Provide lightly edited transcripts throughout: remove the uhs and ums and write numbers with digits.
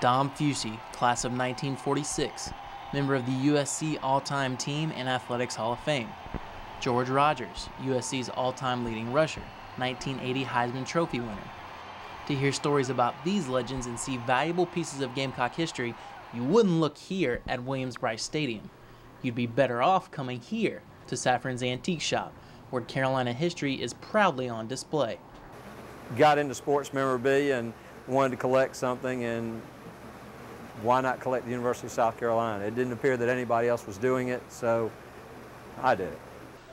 Dom Fusi, class of 1946, member of the USC All-Time Team and Athletics Hall of Fame. George Rogers, USC's all-time leading rusher, 1980 Heisman Trophy winner. To hear stories about these legends and see valuable pieces of Gamecock history, you wouldn't look here at Williams-Brice Stadium. You'd be better off coming here to Safran's Antique Shop, where Carolina history is proudly on display. Got into sports memorabilia and wanted to collect something, and why not collect the University of South Carolina? It didn't appear that anybody else was doing it, so I did it.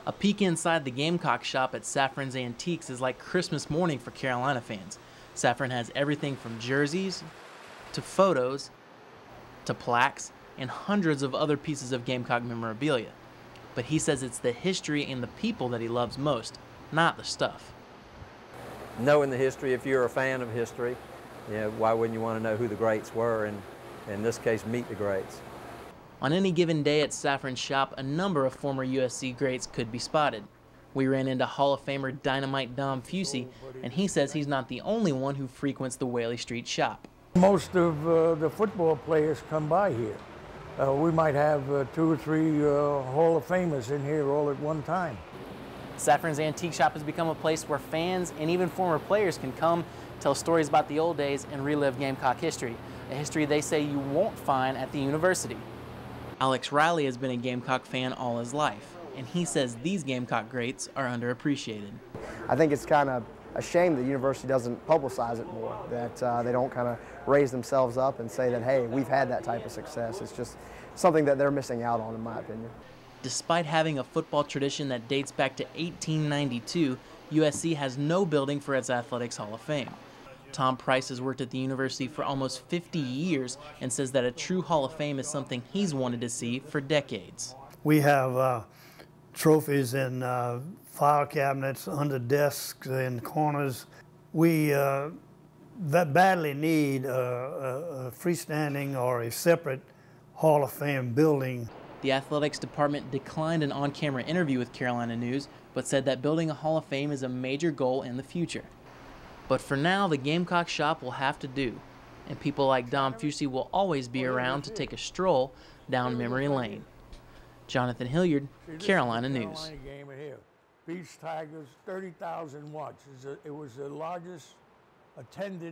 A peek inside the Gamecock shop at Safran's Antiques is like Christmas morning for Carolina fans. Safran has everything from jerseys, to photos, to plaques, and hundreds of other pieces of Gamecock memorabilia. But he says it's the history and the people that he loves most, not the stuff. Knowing the history, if you're a fan of history, why wouldn't you want to know who the greats were, and in this case, meet the greats? On any given day at Safran's shop, a number of former USC greats could be spotted. We ran into Hall of Famer Dynamite Dom Fusi, and he says he's not the only one who frequents the Whaley Street shop. Most of the football players come by here. We might have 2 or 3 Hall of Famers in here all at one time. Safran's Antique Shop has become a place where fans and even former players can come, tell stories about the old days, and relive Gamecock history, a history they say you won't find at the university. Alex Riley has been a Gamecock fan all his life, and he says these Gamecock greats are underappreciated. I think it's kind of a shame the university doesn't publicize it more, that they don't kind of raise themselves up and say that, hey, we've had that type of success. It's just something that they're missing out on, in my opinion. Despite having a football tradition that dates back to 1892, USC has no building for its Athletics Hall of Fame. Tom Price has worked at the university for almost 50 years and says that a true Hall of Fame is something he's wanted to see for decades. We have trophies in file cabinets, under desks, in corners. We badly need a freestanding or a separate Hall of Fame building. The athletics department declined an on-camera interview with Carolina News, but said that building a Hall of Fame is a major goal in the future. But for now, the Gamecock shop will have to do, and people like Dom Fusi will always be around to take a stroll down memory lane. Jonathan Hillyard, Carolina News. Beach Tigers, 30,000 watts. It was the largest attended